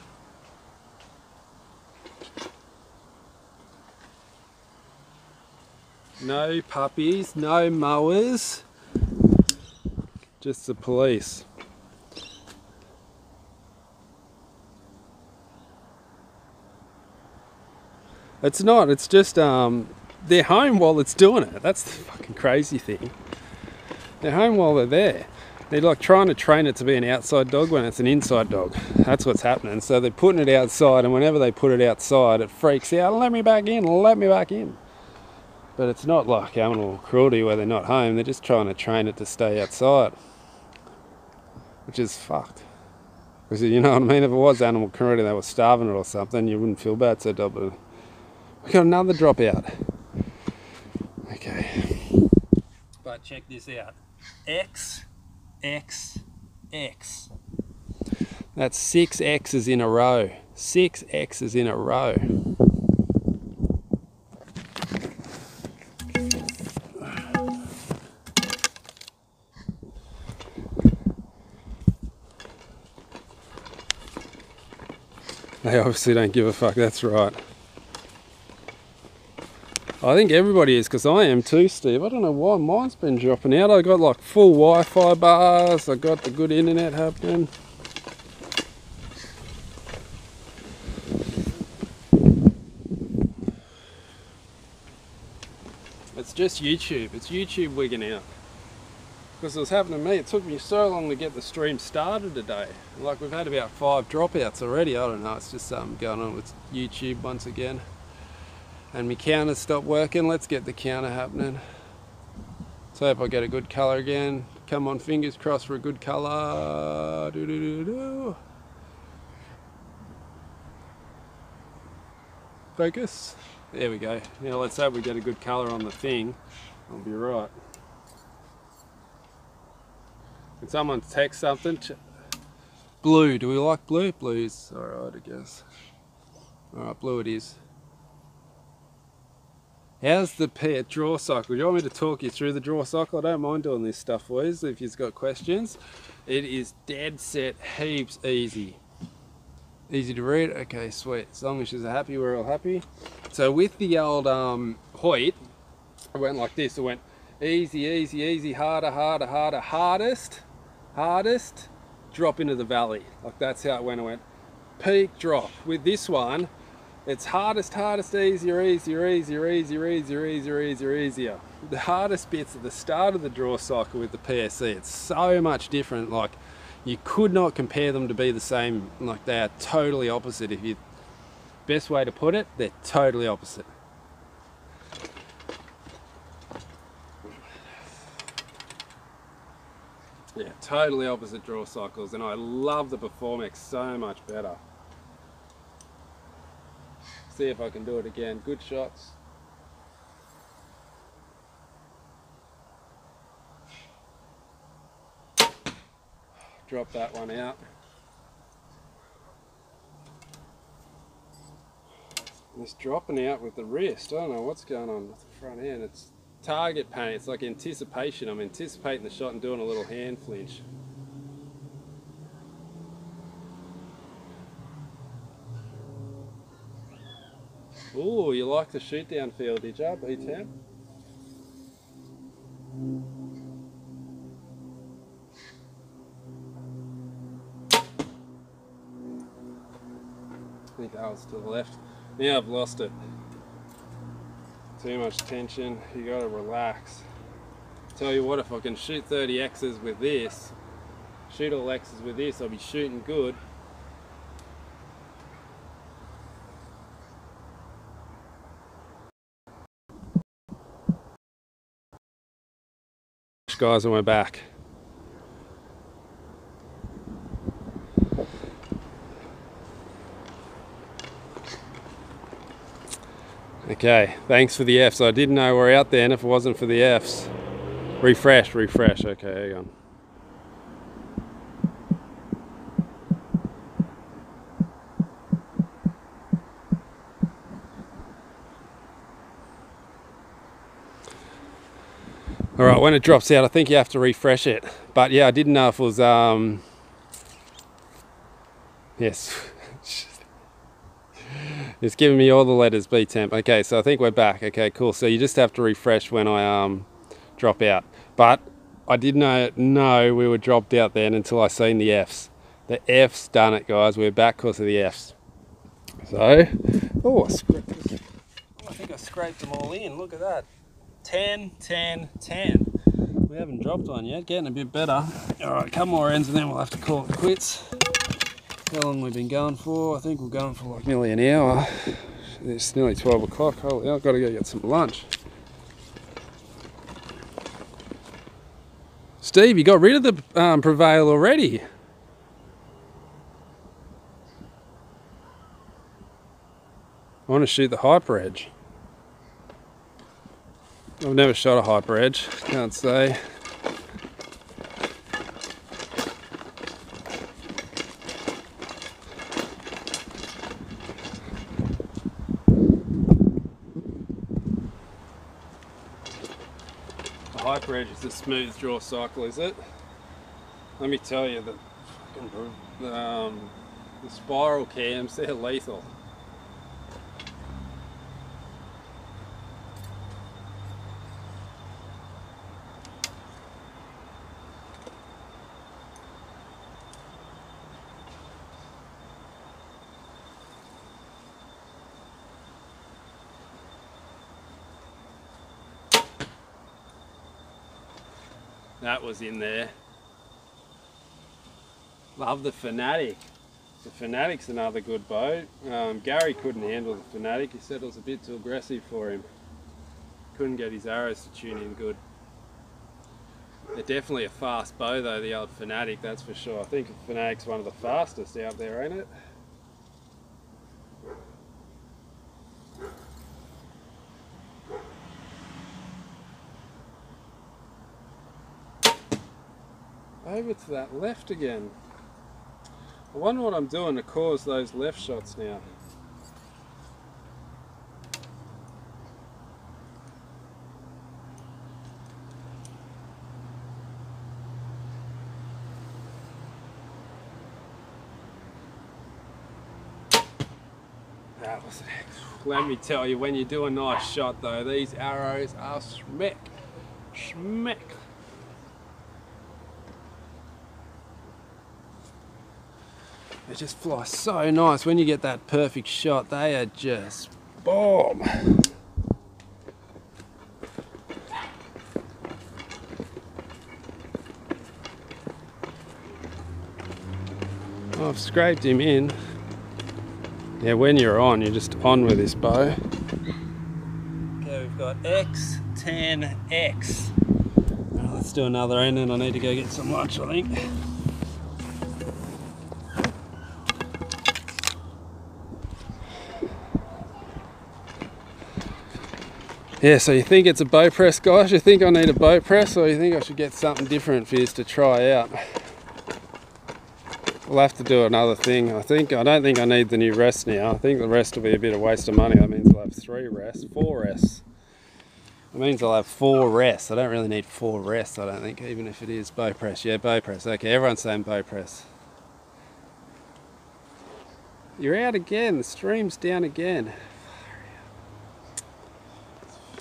No puppies, no mowers, just the police. It's not, it's just they're home while it's doing it. That's the fucking crazy thing. They're home while they're there. They're like trying to train it to be an outside dog when it's an inside dog. That's what's happening. So they're putting it outside, and whenever they put it outside, it freaks out. Let me back in, let me back in. But it's not like animal cruelty where they're not home. They're just trying to train it to stay outside, which is fucked. Because you know what I mean, if it was animal cruelty, they were starving it or something, you wouldn't feel bad so double. We got another drop out. Okay. But check this out. X, X, X. That's 6 X's in a row. 6 X's in a row. They obviously don't give a fuck, that's right. I think everybody is, because I am too, Steve. I don't know why mine's been dropping out. I got like full Wi-Fi bars, I got the good internet happening. It's just YouTube, it's YouTube wigging out. Because it was happening to me, it took me so long to get the stream started today. Like we've had about 5 dropouts already, I don't know, it's just something going on with YouTube once again. And my counter stopped working, let's get the counter happening. So hope I get a good colour again. Come on, fingers crossed for a good colour. Doo-doo-doo-doo. Focus. There we go. Now let's hope we get a good colour on the thing. I'll be right. Can someone text something? Blue, do we like blue? Blue's alright, I guess. Alright, blue it is. How's the draw cycle? Do you want me to talk you through the draw cycle? I don't mind doing this stuff for you if you've got questions. It is dead set heaps easy. Easy to read? Okay, sweet. As long as she's happy, we're all happy. So with the old Hyot, it went like this. It went easy, easy, easy, harder, harder, harder, hardest, hardest, drop into the valley. Like that's how it went. It went peak, drop. With this one, it's hardest, hardest, easier, easier, easier, easier, easier, easier, easier, easier. The hardest bits at the start of the draw cycle with the PSC, it's so much different. Like you could not compare them to be the same. Like they are totally opposite. If you, best way to put it, they're totally opposite. Yeah, totally opposite draw cycles, and I love the Performex so much better. See if I can do it again. Good shots. Drop that one out. It's dropping out with the wrist. I don't know what's going on with the front end. It's target pain. It's like anticipation. I'm anticipating the shot and doing a little hand flinch. Ooh, you like the shoot down feel, did you, B10? I think that was to the left. Now I've lost it. Too much tension, you gotta relax. Tell you what, if I can shoot 30 X's with this, shoot all X's with this, I'll be shooting good. Guys, and we're back. Okay, thanks for the F's. I didn't know we're out there, and if it wasn't for the F's. Refresh, refresh. Okay, hang on. Alright, when it drops out, I think you have to refresh it. But yeah, I didn't know if it was, yes. It's giving me all the letters, B temp. Okay, so I think we're back. Okay, cool. So you just have to refresh when I drop out. But I didn't know we were dropped out then until I seen the F's. The F's done it, guys. We're back because of the F's. So, oh, I think I scraped them all in. Look at that. 10, 10, 10. We haven't dropped one yet, getting a bit better. Alright, a couple more ends and then we'll have to call it quits. How long we've been going for? I think we're going for like nearly an hour. It's nearly 12 o'clock. Holy hell, I've got to go get some lunch. Steve, you got rid of the Prevail already? want to shoot the hyper edge. I've never shot a hyper edge, can't say. The hyper edge is a smooth draw cycle, is it? Let me tell you that the spiral cams, they're lethal. That was in there. Love the Fanatic. The Fanatic's another good bow. Gary couldn't handle the Fanatic. He said it was a bit too aggressive for him. Couldn't get his arrows to tune in good. They're definitely a fast bow though, the old Fanatic, that's for sure. I think the Fanatic's one of the fastest out there, ain't it? Over to that left again. I wonder what I'm doing to cause those left shots now. That was it. Let me tell you, when you do a nice shot though, these arrows are smack. Smack. They just fly so nice. When you get that perfect shot, they are just boom. Oh, I've scraped him in. Yeah, when you're on, you're just on with this bow. Okay, we've got X, 10, X. Right, let's do another end and I need to go get some lunch, I think. Yeah, so you think it's a bow press, guys? You think I need a bow press, or you think I should get something different for you to try out? We'll have to do another thing. I don't think I need the new rest now. I think the rest will be a bit of waste of money. That means I'll have 4 rests. It means I'll have 4 rests. I don't really need 4 rests, I don't think, even if it is bow press. Yeah, bow press. Okay, everyone's saying bow press. You're out again. The stream's down again.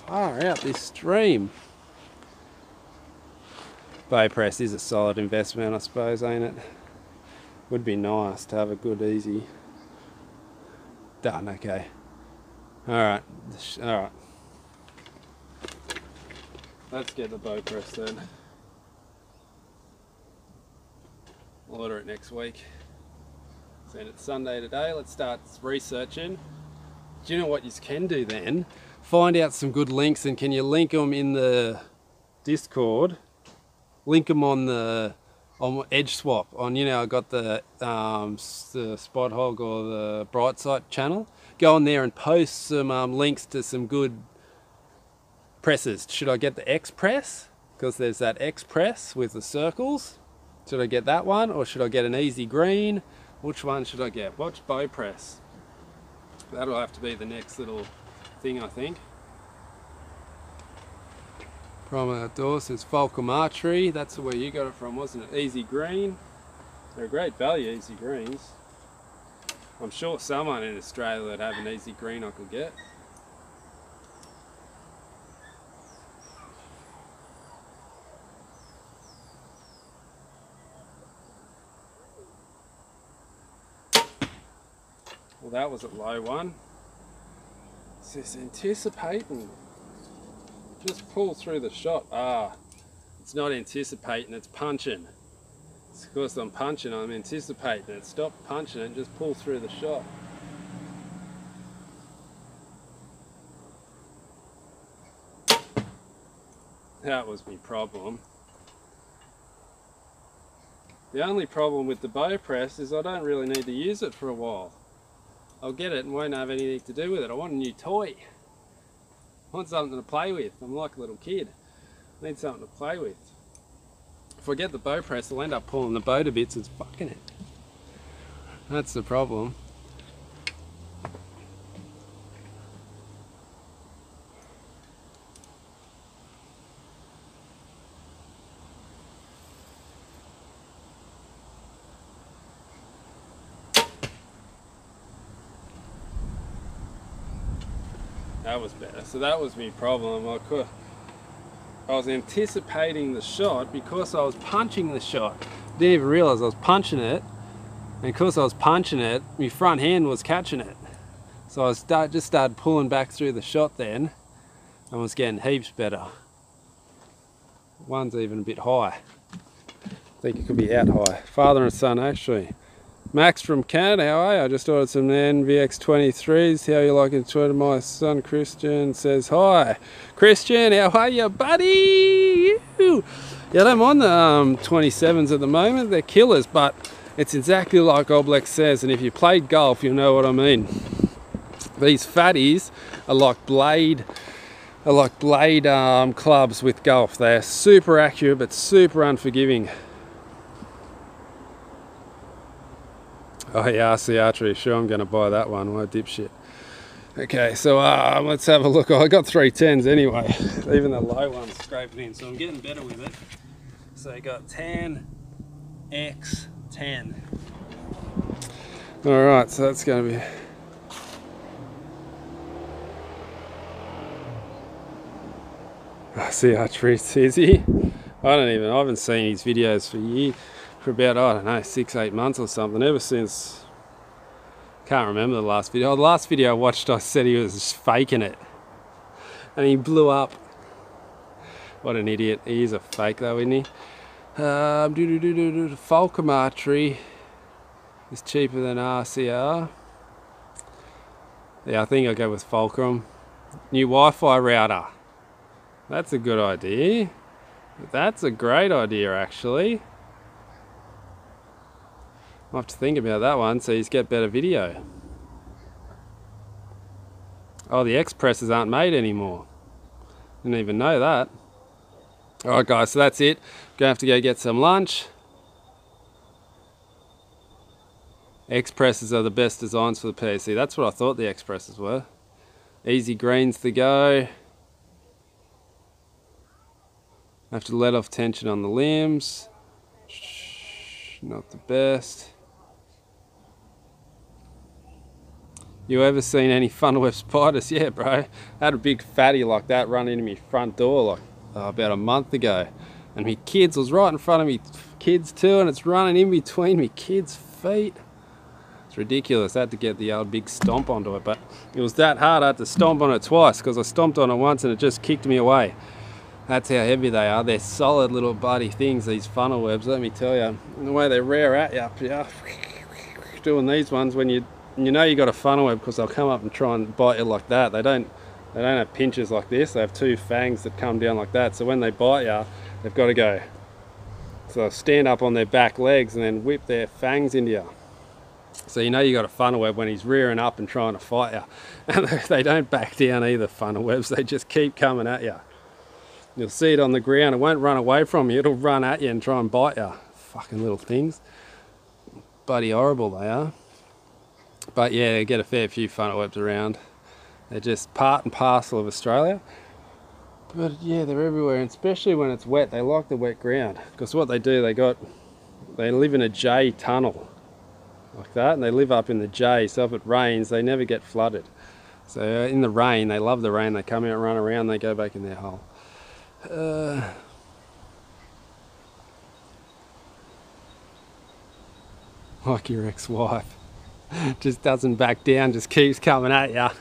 Far out this stream. Bow press is a solid investment, I suppose, ain't it? Would be nice to have a good, easy. Done, okay. Alright, alright. Let's get the bow press then. I'll order it next week. And it's Sunday today, let's start researching. Do you know what you can do then? Find out some good links, and can you link them in the Discord? Link them on the Edge Swap. On, you know, I got the Spot Hog or the Bright Sight channel. Go on there and post some links to some good presses. Should I get the X press? Because there's that X press with the circles. Should I get that one, or should I get an easy green? Which one should I get? Watch bow press. That'll have to be the next little thing, I think. Primal Outdoors says Falcom Archery. That's where you got it from, wasn't it? Easy green. They're a great value, easy greens. I'm sure someone in Australia would have an easy green I could get. Well, that was a low one. It says anticipating. Just pull through the shot. Ah, it's not anticipating, it's punching. It's because I'm punching, I'm anticipating it. Stop punching and just pull through the shot. That was my problem. The only problem with the bow press is I don't really need to use it for a while. I'll get it and won't have anything to do with it. I want a new toy. I want something to play with. I'm like a little kid. I need something to play with. If I get the bow press, I'll end up pulling the bow to bits and fucking it. That's the problem. That was better. So that was my problem. I was anticipating the shot because I was punching the shot. Didn't even realise I was punching it. And because I was punching it, my front hand was catching it. So I just started pulling back through the shot then and was getting heaps better. One's even a bit high. I think it could be out high. Father and son actually. Max from Canada, how are you? I just ordered some NVX23s. How you like it? My son Christian says hi. Christian, how are you, buddy? Yeah, I don't mind the 27s at the moment. They're killers, but it's exactly like Oblex says, and if you played golf, you'll know what I mean. These fatties are like blade clubs with golf. They're super accurate, but super unforgiving. Oh yeah, RC Archery, sure I'm going to buy that one, what a dipshit. Okay, so let's have a look. I got 310s anyway, even the low one's scraping in, so I'm getting better with it. So I got 10, X, 10. Alright, so that's going to be... RC Archery, is he? I haven't seen his videos for years. For about, I don't know, 6-8 months or something, ever since, can't remember the last video. The last video I watched, I said he was faking it, and he blew up. What an idiot. He is a fake though, isn't he? Fulcrum Archery is cheaper than RCR. Yeah, I think I'll go with Fulcrum. New Wi-Fi router. That's a good idea. That's a great idea actually. I'll have to think about that one so you get better video. Oh, the X-presses aren't made anymore. Didn't even know that. Alright guys, so that's it. Gonna have to go get some lunch. X-presses are the best designs for the PC. That's what I thought the X-presses were. Easy greens to go. Have to let off tension on the limbs. Not the best. You ever seen any funnel web spiders? Yeah, bro. I had a big fatty like that run into my front door like about a month ago. And my kids was right in front of me kids too, and it's running in between me kids' feet. It's ridiculous. I had to get the old big stomp onto it, but it was that hard I had to stomp on it twice because I stomped on it once and it just kicked me away. That's how heavy they are. They're solid little bloody things, these funnel webs, let me tell you. And the way they rear at you, doing these ones when you know you got a funnel web, because they'll come up and try and bite you like that. They don't have pinches like this. They have two fangs that come down like that. So when they bite you, they've got to go. So they'll stand up on their back legs and then whip their fangs into you. So you know you got a funnel web when he's rearing up and trying to fight you. And they don't back down either, funnel webs. They just keep coming at you. You'll see it on the ground. It won't run away from you. It'll run at you and try and bite you. Fucking little things. Bloody horrible they are. But yeah, they get a fair few funnel webs around. They're just part and parcel of Australia. But yeah, they're everywhere, and especially when it's wet. They like the wet ground, because what they do, they live in a J tunnel like that, and they live up in the J, so if it rains they never get flooded. So in the rain, they love the rain. They come out, run around, they go back in their hole. Like your ex-wife. Just doesn't back down, just keeps coming at ya.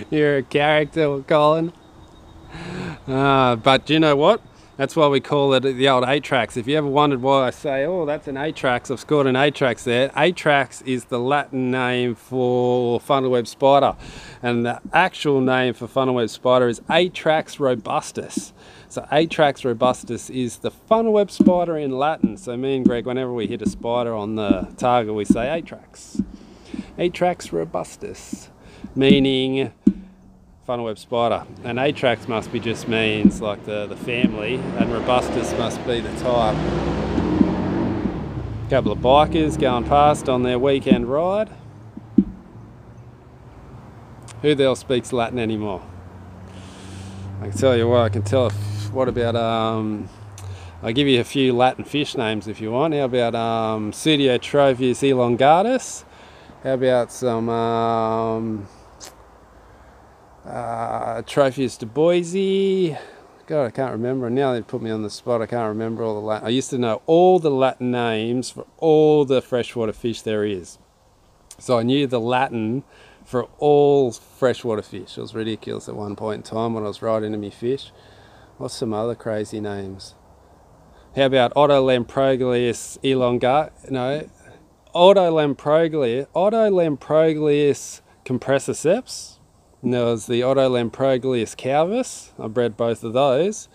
You're a character, Colin. But you know what? That's why we call it the old Atrax. If you ever wondered why I say, oh, that's an Atrax, I've scored an Atrax there. Atrax is the Latin name for funnel web spider. And the actual name for funnel web spider is Atrax robustus. So Atrax robustus is the funnel web spider in Latin. So me and Greg, whenever we hit a spider on the target, we say Atrax. Atrax robustus, meaning funnel web spider. And Atrax must be just means like the family, and robustus must be the type. Couple of bikers going past on their weekend ride. Who the hell speaks Latin anymore? I can tell you what, I can tell if, what about, I'll give you a few Latin fish names if you want. How about Pseudotropheus elongatus? How about some Tropheus de Boise? God, I can't remember. Now they've put me on the spot. I can't remember all the Latin. I used to know all the Latin names for all the freshwater fish there is. So I knew the Latin for all freshwater fish. It was ridiculous at one point in time when I was right into me fish. What's some other crazy names? How about Autolamproglius Autolamproglius compressiceps. And there was the Autolamproglius calvus. I bred both of those.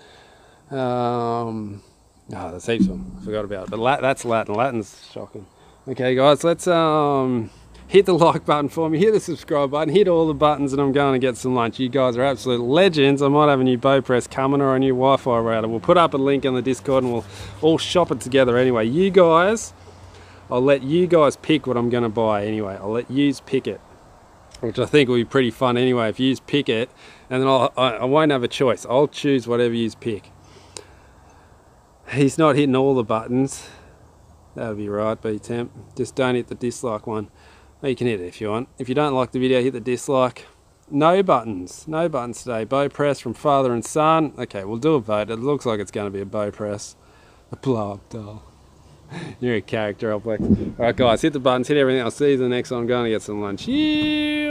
There's heaps of them. I forgot about it. But that's Latin. Latin's shocking. Okay, guys, let's hit the like button for me, hit the subscribe button, hit all the buttons, and I'm going to get some lunch. You guys are absolute legends. I might have a new bow press coming or a new Wi-Fi router. We'll put up a link on the Discord and we'll all shop it together anyway. You guys, I'll let you guys pick what I'm going to buy anyway. I'll let yous pick it, which I think will be pretty fun anyway. If yous pick it, and then I won't have a choice. I'll choose whatever yous pick. He's not hitting all the buttons. That would be right, B-Temp. Just don't hit the dislike one. You can hit it if you want. If you don't like the video, hit the dislike. No buttons. No buttons today. Bow press from father and son. Okay, we'll do a vote. It looks like it's going to be a bow press. A blow-up doll. You're a character, I'll flex. Alright guys, hit the buttons, hit everything. I'll see you in the next one. I'm going to get some lunch. Yeah.